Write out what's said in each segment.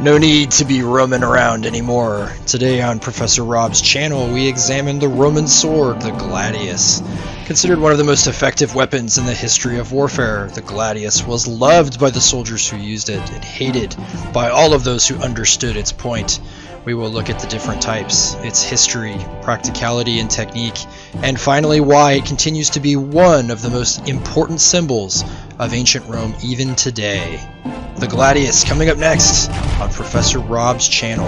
No need to be roaming around anymore. Today on Professor Rob's channel, we examine the Roman sword, the Gladius. Considered one of the most effective weapons in the history of warfare, the Gladius was loved by the soldiers who used it and hated by all of those who understood its point. We will look at the different types, its history, practicality and technique, and finally why it continues to be one of the most important symbols of ancient Rome even today. The Gladius, coming up next on Professor Rob's channel.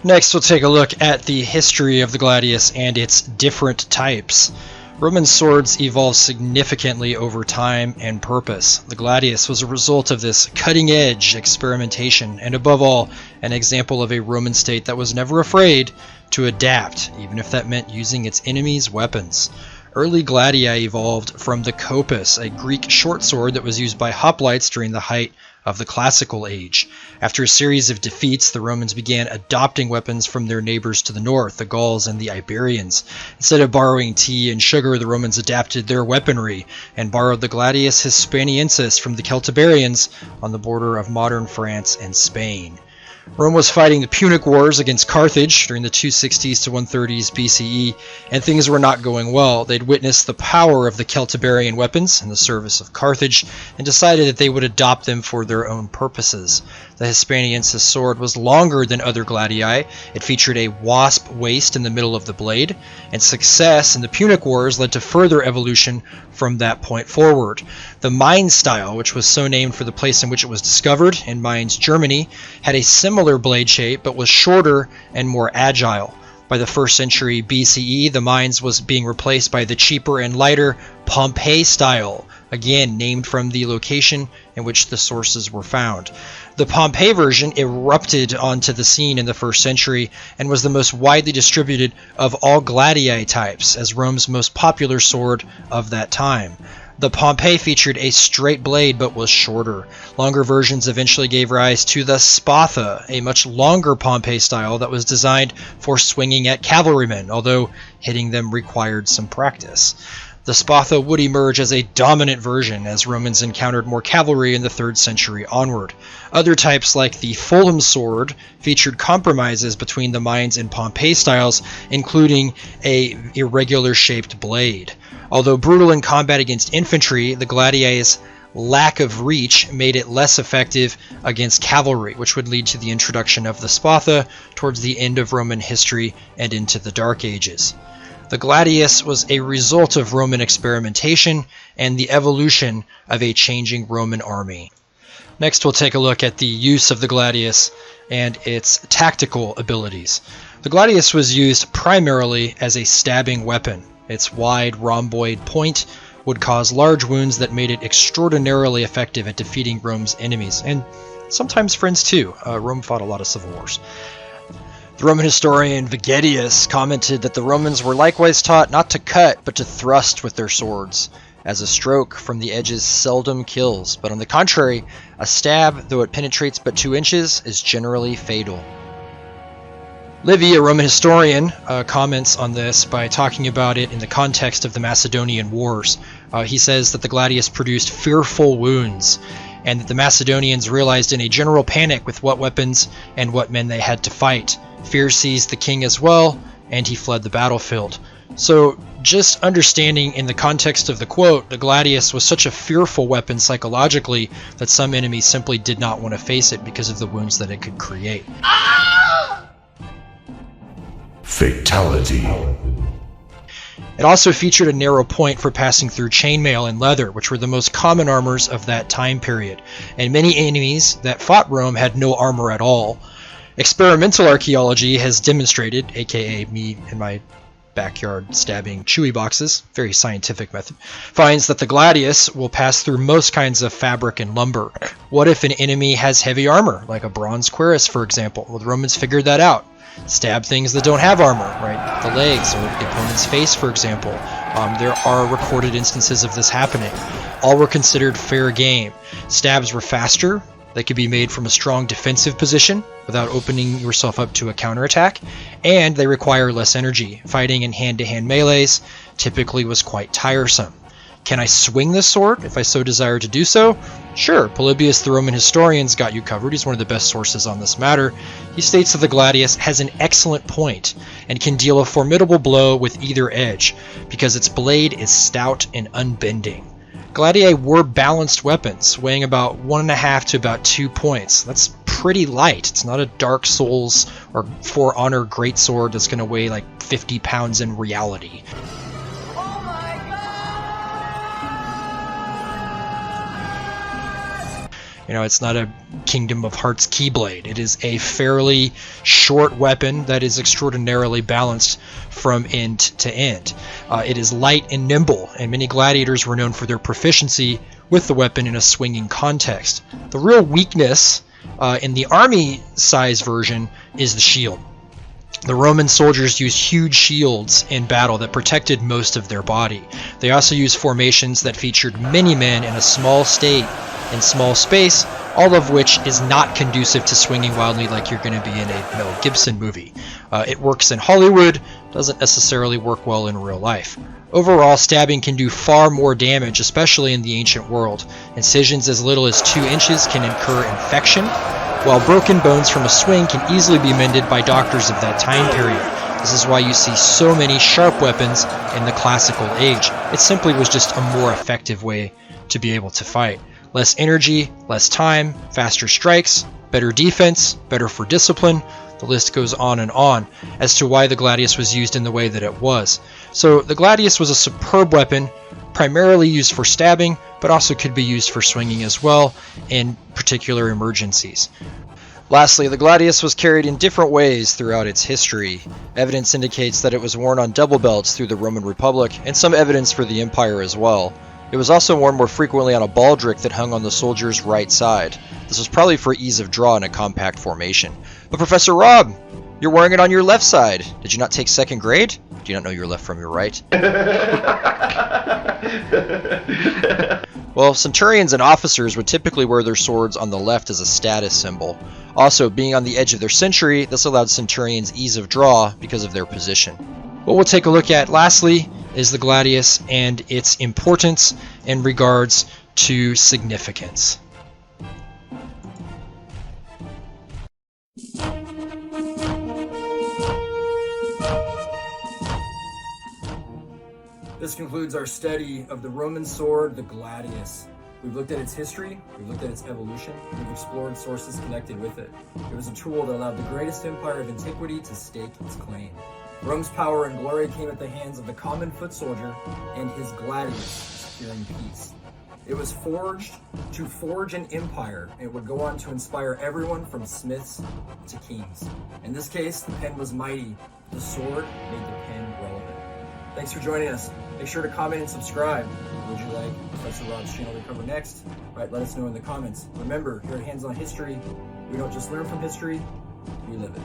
Next, we'll take a look at the history of the Gladius and its different types. Roman swords evolved significantly over time and purpose. The Gladius was a result of this cutting-edge experimentation, and above all, an example of a Roman state that was never afraid to adapt, even if that meant using its enemies' weapons. Early gladii evolved from the kopis, a Greek short sword that was used by hoplites during the height of the classical age. After a series of defeats, the Romans began adopting weapons from their neighbors to the north, the Gauls and the Iberians. Instead of borrowing tea and sugar, the Romans adapted their weaponry and borrowed the Gladius Hispaniensis from the Celtiberians on the border of modern France and Spain. Rome was fighting the Punic Wars against Carthage during the 260s to 130s BCE, and things were not going well. They'd witnessed the power of the Celtiberian weapons in the service of Carthage, and decided that they would adopt them for their own purposes. The Hispaniensis sword was longer than other gladii. It featured a wasp waist in the middle of the blade, and success in the Punic Wars led to further evolution from that point forward. The Mainz style, which was so named for the place in which it was discovered, in Mainz, Germany, had a similar blade shape but was shorter and more agile. By the 1st century BCE, the Mainz was being replaced by the cheaper and lighter Pompei style, again named from the location in which the sources were found. The Pompei version erupted onto the scene in the 1st century and was the most widely distributed of all gladii types, as Rome's most popular sword of that time. The Pompei featured a straight blade but was shorter. Longer versions eventually gave rise to the Spatha, a much longer Pompei style that was designed for swinging at cavalrymen, although hitting them required some practice. The Spatha would emerge as a dominant version as Romans encountered more cavalry in the 3rd century onward. Other types like the Fulham sword featured compromises between the Mainz and Pompei styles, including a irregular shaped blade. Although brutal in combat against infantry, the gladii's lack of reach made it less effective against cavalry, which would lead to the introduction of the Spatha towards the end of Roman history and into the Dark Ages. The Gladius was a result of Roman experimentation and the evolution of a changing Roman army. Next, we'll take a look at the use of the Gladius and its tactical abilities. The Gladius was used primarily as a stabbing weapon. Its wide rhomboid point would cause large wounds that made it extraordinarily effective at defeating Rome's enemies, and sometimes friends too. Rome fought a lot of civil wars. The Roman historian Vegetius commented that the Romans were likewise taught not to cut, but to thrust with their swords, as a stroke from the edges seldom kills, but on the contrary, a stab, though it penetrates but 2 inches, is generally fatal. Livius, a Roman historian, comments on this by talking about it in the context of the Macedonian Wars. He says that the Gladius produced fearful wounds, and that the Macedonians realized in a general panic with what weapons and what men they had to fight. Fear seized the king as well, and he fled the battlefield. So, just understanding in the context of the quote, the Gladius was such a fearful weapon psychologically that some enemies simply did not want to face it because of the wounds that it could create. Fatality. It also featured a narrow point for passing through chainmail and leather, which were the most common armors of that time period, and many enemies that fought Rome had no armor at all. Experimental archaeology has demonstrated, aka me in my backyard stabbing chewy boxes, very scientific method, finds that the Gladius will pass through most kinds of fabric and lumber. What if an enemy has heavy armor, like a bronze cuirass for example? Well, the Romans figured that out. Stab things that don't have armor, right? The legs or the opponent's face, for example. There are recorded instances of this happening. All were considered fair game. Stabs were faster. They could be made from a strong defensive position without opening yourself up to a counterattack, and they require less energy. Fighting in hand-to-hand melees typically was quite tiresome. Can I swing this sword if I so desire to do so? Sure, Polybius the Roman historian's got you covered. He's one of the best sources on this matter. He states that the Gladius has an excellent point and can deal a formidable blow with either edge because its blade is stout and unbending. Gladii were balanced weapons, weighing about 1.5 to about 2 points. That's pretty light. It's not a Dark Souls or For Honor greatsword that's going to weigh like 50 pounds in reality. You know, it's not a Kingdom of Hearts Keyblade. It is a fairly short weapon that is extraordinarily balanced from end to end. It is light and nimble, and many gladiators were known for their proficiency with the weapon in a swinging context. The real weakness in the army size version is the shield. The Roman soldiers used huge shields in battle that protected most of their body. They also used formations that featured many men in a small state in small space, all of which is not conducive to swinging wildly like you're going to be in a Mel Gibson movie. It works in Hollywood, doesn't necessarily work well in real life. Overall, stabbing can do far more damage, especially in the ancient world. Incisions as little as 2 inches can incur infection, while broken bones from a swing can easily be mended by doctors of that time period. This is why you see so many sharp weapons in the classical age. It simply was just a more effective way to be able to fight. Less energy, less time, faster strikes, better defense, better for discipline. The list goes on and on as to why the Gladius was used in the way that it was. So the Gladius was a superb weapon, primarily used for stabbing, but also could be used for swinging as well in particular emergencies. Lastly, the Gladius was carried in different ways throughout its history. Evidence indicates that it was worn on double belts through the Roman Republic, and some evidence for the Empire as well. It was also worn more frequently on a baldric that hung on the soldier's right side. This was probably for ease of draw in a compact formation. But Professor Rob, you're wearing it on your left side. Did you not take 2nd grade? Do you not know your left from your right? Well, centurions and officers would typically wear their swords on the left as a status symbol. Also, being on the edge of their century, this allowed centurions ease of draw because of their position. What we'll take a look at lastly is the Gladius and its importance in regards to significance. This concludes our study of the Roman sword, the Gladius. We've looked at its history, we've looked at its evolution, we've explored sources connected with it. It was a tool that allowed the greatest empire of antiquity to stake its claim. Rome's power and glory came at the hands of the common foot soldier and his gladius, securing peace. It was forged to forge an empire, and it would go on to inspire everyone from smiths to kings. In this case, the pen was mighty, the sword made the pen relevant. Thanks for joining us. Make sure to comment and subscribe. What would you like Professor Rob's channel to cover next? Right, let us know in the comments. Remember, here at Hands on History, we don't just learn from history, we live it.